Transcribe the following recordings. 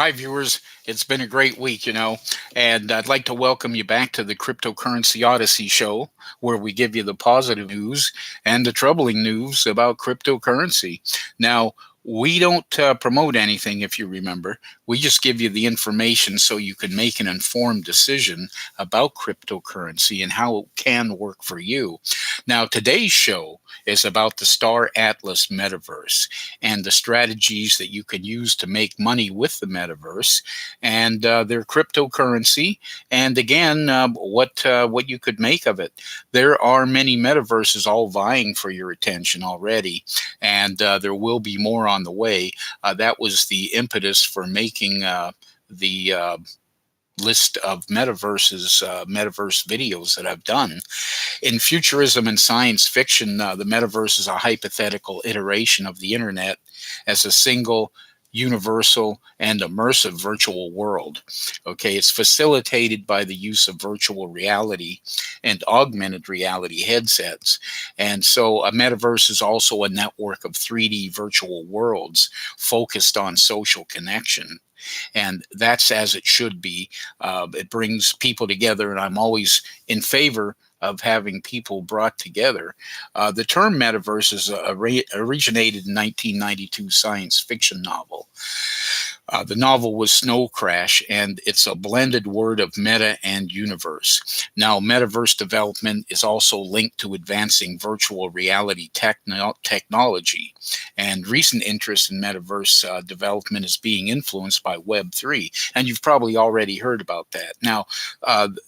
Hi, viewers. It's been a great week, and I'd like to welcome you back to the Cryptocurrency Odyssey show, where we give you the positive news and the troubling news about cryptocurrency. Now, we don't promote anything, if you remember. We just give you the information so you can make an informed decision about cryptocurrency and how it can work for you. Now, today's show is about the Star Atlas Metaverse and the strategies that you can use to make money with the metaverse and their cryptocurrency. And again, what you could make of it. There are many metaverses all vying for your attention already, and there will be more on the way. That was the impetus for making the list of metaverse videos that I've done. In futurism and science fiction, the metaverse is a hypothetical iteration of the internet as a single, universal, and immersive virtual world. Okay, it's facilitated by the use of virtual reality and augmented reality headsets. And so a metaverse is also a network of 3D virtual worlds focused on social connection. And that's as it should be. It brings people together, and I'm always in favor of having people brought together. The term metaverse is originated in 1992 science fiction novel. The novel was Snow Crash, and it's a blended word of meta and universe. Now, metaverse development is also linked to advancing virtual reality technology, and recent interest in metaverse development is being influenced by Web3, and you've probably already heard about that. Now,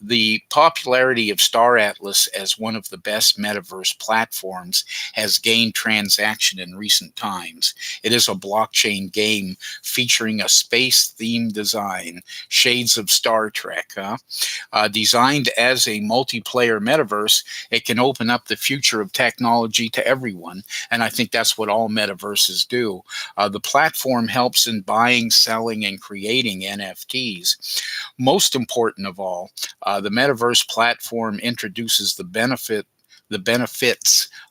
the popularity of Star Atlas as one of the best metaverse platforms has gained traction in recent times. It is a blockchain game featuring a space-themed design, shades of Star Trek. Designed as a multiplayer metaverse, it can open up the future of technology to everyone, and I think that's what all metaverses do. The platform helps in buying, selling, and creating NFTs. Most important of all, the metaverse platform introduces the benefits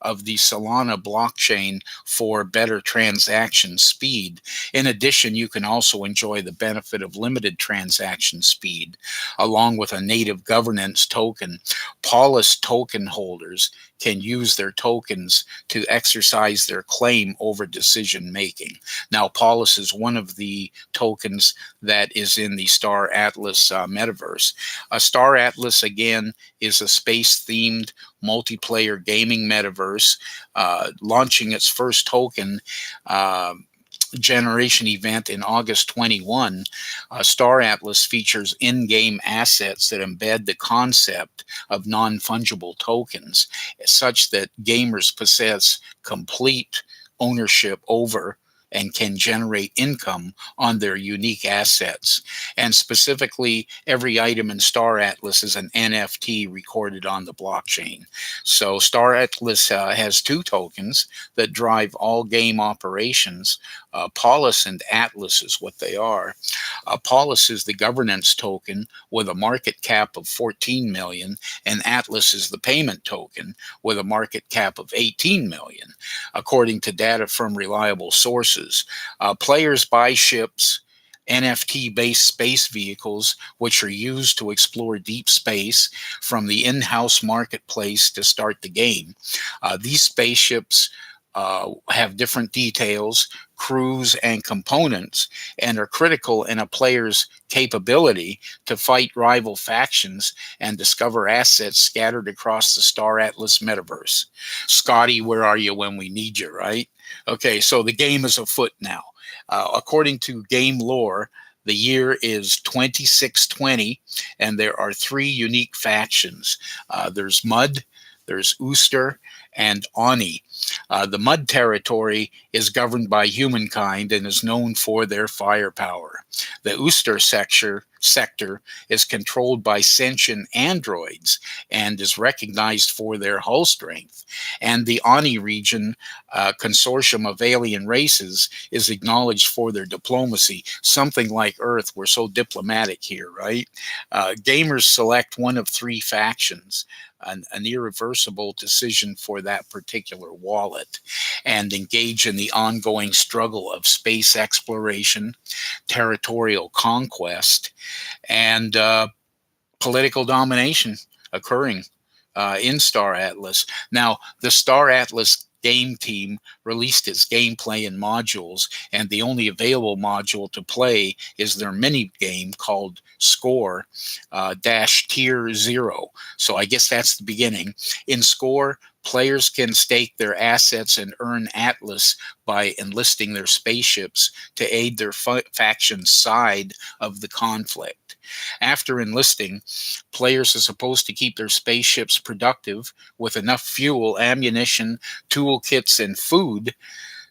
of the Solana blockchain for better transaction speed. In addition, you can also enjoy the benefit of limited transaction speed, along with a native governance token. POLIS token holders can use their tokens to exercise their claim over decision making. Now, POLIS is one of the tokens that is in the Star Atlas metaverse. Star Atlas, again, is a space-themed multiplayer gaming metaverse, launching its first token generation event in August 21. Star Atlas features in-game assets that embed the concept of non-fungible tokens, such that gamers possess complete ownership over and can generate income on their unique assets. And specifically, every item in Star Atlas is an NFT recorded on the blockchain. So Star Atlas has two tokens that drive all game operations. Polis and Atlas is what they are. Polis is the governance token with a market cap of 14 million, and Atlas is the payment token with a market cap of 18 million, according to data from reliable sources. Players buy ships, NFT-based space vehicles, which are used to explore deep space from the in-house marketplace to start the game. These spaceships have different details, crews, and components, and are critical in a player's capability to fight rival factions and discover assets scattered across the Star Atlas metaverse. Scotty, where are you when we need you, right? Okay, so the game is afoot now. According to game lore, the year is 2620, and there are three unique factions. There's Mud, there's Ooster, and Ani. The Mud territory is governed by humankind and is known for their firepower. The Ooster sector is controlled by sentient androids and is recognized for their hull strength. And the Ani region, consortium of alien races, is acknowledged for their diplomacy. Something like Earth, we're so diplomatic here, right? Gamers select one of three factions. an irreversible decision for that particular wallet and engage in the ongoing struggle of space exploration, territorial conquest, and political domination occurring in Star Atlas. Now, the Star Atlas game team released its gameplay in modules, and the only available module to play is their mini game called Score dash Tier Zero. So I guess that's the beginning. In Score, players can stake their assets and earn Atlas by enlisting their spaceships to aid their faction's side of the conflict. After enlisting, players are supposed to keep their spaceships productive with enough fuel, ammunition, toolkits, and food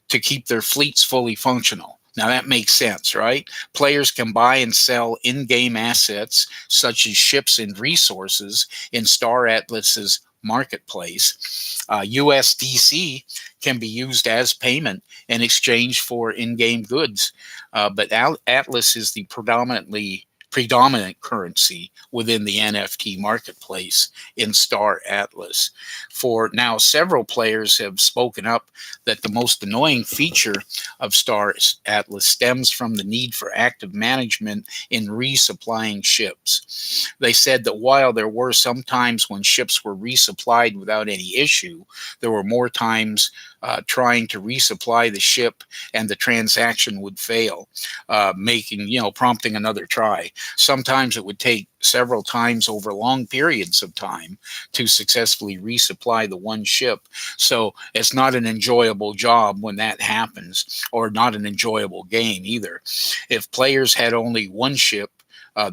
to keep their fleets fully functional. Now that makes sense, right? Players can buy and sell in-game assets such as ships and resources in Star Atlas's marketplace. USDC can be used as payment in exchange for in-game goods, but Atlas is the predominant currency within the NFT marketplace in Star Atlas. For now, several players have spoken up that the most annoying feature of Star Atlas stems from the need for active management in resupplying ships. They said that while there were some times when ships were resupplied without any issue, there were more times trying to resupply the ship and the transaction would fail, prompting another try. Sometimes it would take several times over long periods of time to successfully resupply the one ship. So it's not an enjoyable job when that happens, or not an enjoyable game either. If players had only one ship,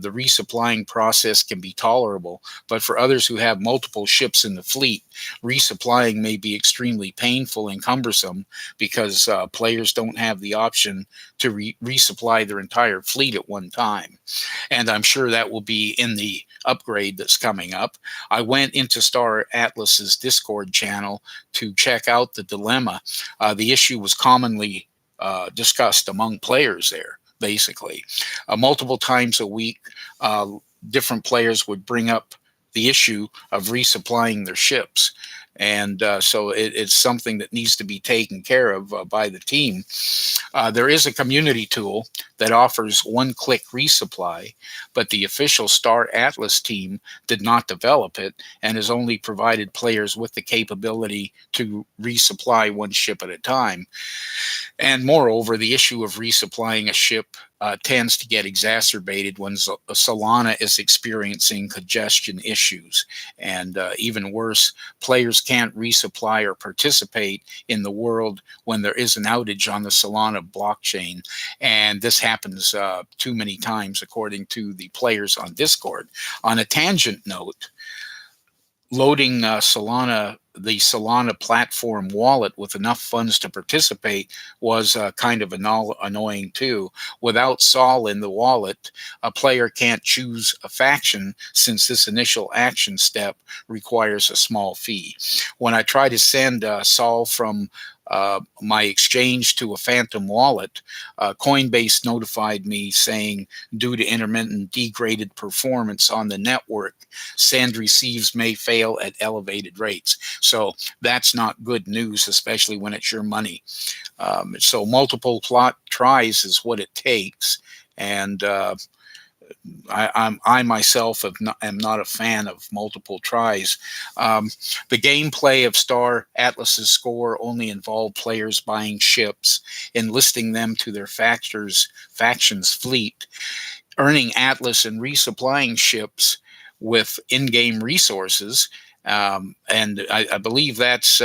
the resupplying process can be tolerable, but for others who have multiple ships in the fleet, resupplying may be extremely painful and cumbersome because players don't have the option to resupply their entire fleet at one time. And I'm sure that will be in the upgrade that's coming up. I went into Star Atlas's Discord channel to check out the dilemma. The issue was commonly discussed among players there. Basically, multiple times a week, different players would bring up the issue of resupplying their ships. And so it's something that needs to be taken care of by the team. There is a community tool that offers one-click resupply, but the official Star Atlas team did not develop it and has only provided players with the capability to resupply one ship at a time. And moreover, the issue of resupplying a ship tends to get exacerbated when Solana is experiencing congestion issues. And even worse, players can't resupply or participate in the world when there is an outage on the Solana blockchain. And this happens too many times, according to the players on Discord. On a tangent note, loading the Solana platform wallet with enough funds to participate was kind of annoying too. Without Sol in the wallet, a player can't choose a faction since this initial action step requires a small fee. When I try to send Sol from my exchange to a Phantom wallet, Coinbase notified me saying, due to intermittent degraded performance on the network, send receives may fail at elevated rates. So that's not good news, especially when it's your money. So multiple plot tries is what it takes. And I myself am not a fan of multiple tries. The gameplay of Star Atlas's Score only involved players buying ships, enlisting them to their faction's fleet, earning Atlas and resupplying ships with in-game resources. And I believe that's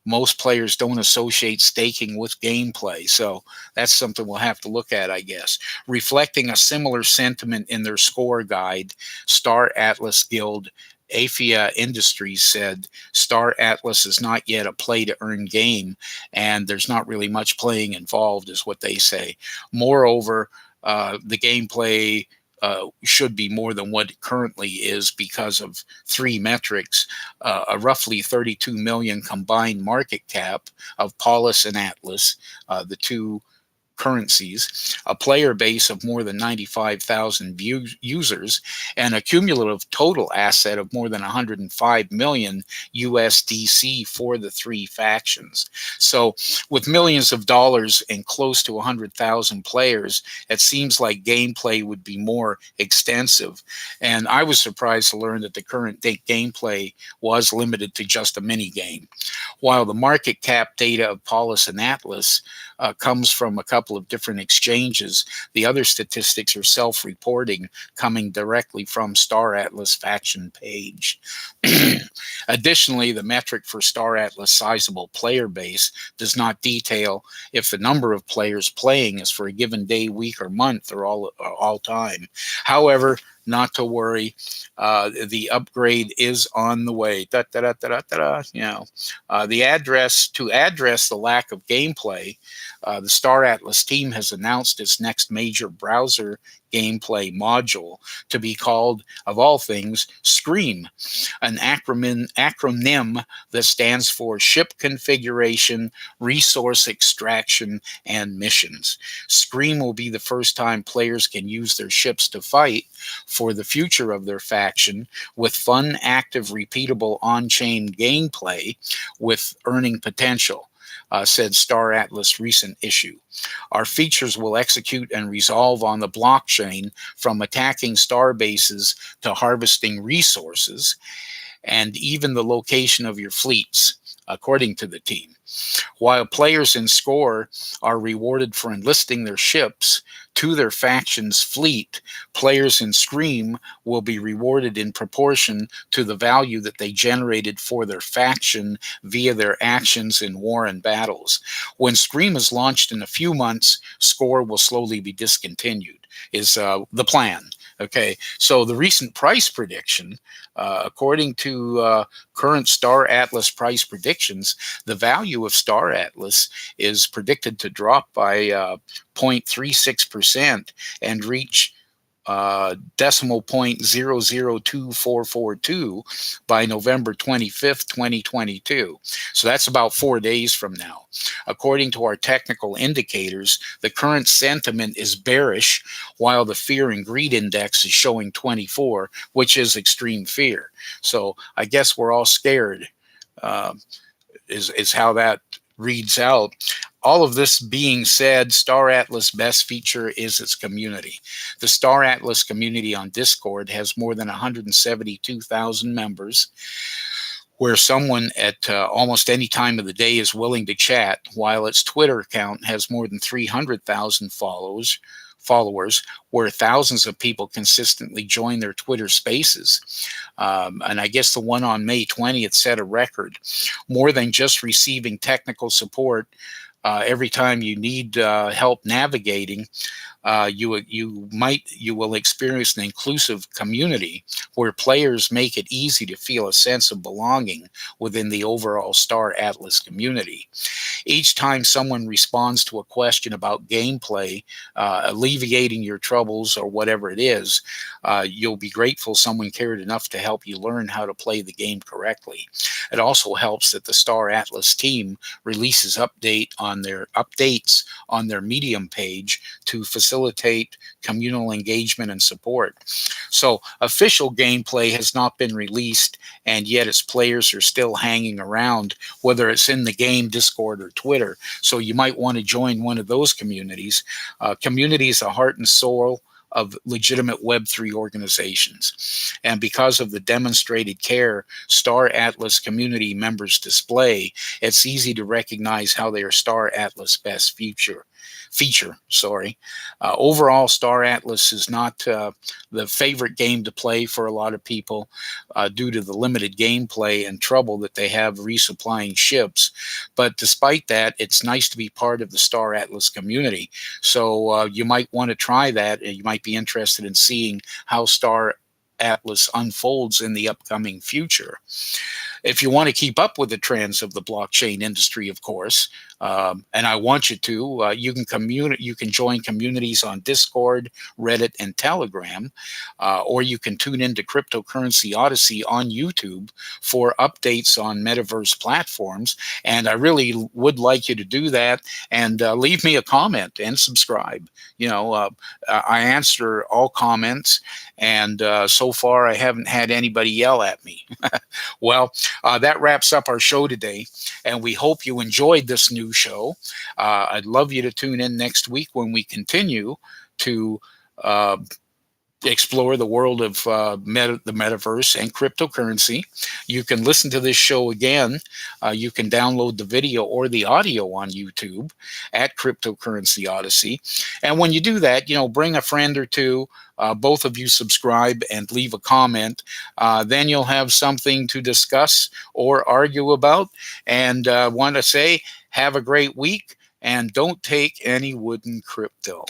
most players don't associate staking with gameplay. So that's something we'll have to look at, I guess. Reflecting a similar sentiment in their score guide, Star Atlas Guild Afia Industries said Star Atlas is not yet a play-to-earn game, and there's not really much playing involved, is what they say. Moreover, the gameplay should be more than what it currently is because of three metrics: a roughly 32 million combined market cap of POLIS and Atlas, the two cryptocurrencies, a player base of more than 95,000 users, and a cumulative total asset of more than 105 million USDC for the three factions. So, with millions of dollars and close to 100,000 players, it seems like gameplay would be more extensive. And I was surprised to learn that the current gameplay was limited to just a mini game. While the market cap data of POLIS and Atlas comes from a couple of different exchanges, the other statistics are self-reporting, coming directly from Star Atlas faction page. Additionally, the metric for Star Atlas sizable player base does not detail if the number of players playing is for a given day, week, or month, or all time. However, not to worry, the upgrade is on the way. The address to address the lack of gameplay, the Star Atlas team has announced its next major browser gameplay module to be called, of all things, Scream, an acronym that stands for Ship Configuration, Resource Extraction, and Missions. Scream will be the first time players can use their ships to fight for the future of their faction with fun, active, repeatable on-chain gameplay with earning potential. Said Star Atlas recent issue. Our features will execute and resolve on the blockchain, from attacking star bases to harvesting resources, and even the location of your fleets, according to the team. While players in Score are rewarded for enlisting their ships to their faction's fleet, players in Scream will be rewarded in proportion to the value that they generated for their faction via their actions in war and battles. When Scream is launched in a few months, Score will slowly be discontinued, is the plan. Okay, so the recent price prediction, according to current Star Atlas price predictions, the value of Star Atlas is predicted to drop by 0.36% and reach decimal point 0.002442 by November 25th, 2022. So that's about 4 days from now. According to our technical indicators, the current sentiment is bearish, while the fear and greed index is showing 24, which is extreme fear. So I guess we're all scared, is how that reads out. All of this being said, Star Atlas' best feature is its community. The Star Atlas community on Discord has more than 172,000 members, where someone at almost any time of the day is willing to chat, while its Twitter account has more than 300,000 followers, where thousands of people consistently join their Twitter spaces. And I guess the one on May 20th set a record. More than just receiving technical support every time you need help navigating, you will experience an inclusive community where players make it easy to feel a sense of belonging within the overall Star Atlas community. Each time someone responds to a question about gameplay, alleviating your troubles or whatever it is, you'll be grateful someone cared enough to help you learn how to play the game correctly. It also helps that the Star Atlas team releases updates on their Medium page to facilitate communal engagement and support. So official gameplay has not been released, and yet its players are still hanging around, whether it's in the game, Discord, or Twitter. So you might want to join one of those communities. Community is the heart and soul of legitimate Web3 organizations. And because of the demonstrated care Star Atlas community members display, it's easy to recognize how they are Star Atlas' best feature. Overall, Star Atlas is not the favorite game to play for a lot of people due to the limited gameplay and trouble that they have resupplying ships. But despite that, it's nice to be part of the Star Atlas community. So you might want to try that, and you might be interested in seeing how Star Atlas unfolds in the upcoming future. If you want to keep up with the trends of the blockchain industry, of course, and I want you to. You can join communities on Discord, Reddit, and Telegram, or you can tune into Cryptocurrency Odyssey on YouTube for updates on Metaverse platforms. And I really would like you to do that and leave me a comment and subscribe. I answer all comments, and so far I haven't had anybody yell at me. Well, that wraps up our show today, and we hope you enjoyed this new show. I'd love you to tune in next week when we continue to uh, explore the world of the metaverse and cryptocurrency. You can listen to this show again. You can download the video or the audio on YouTube at Cryptocurrency Odyssey. And when you do that, bring a friend or two. Both of you subscribe and leave a comment. Then you'll have something to discuss or argue about. And want to say, have a great week, and don't take any wooden crypto.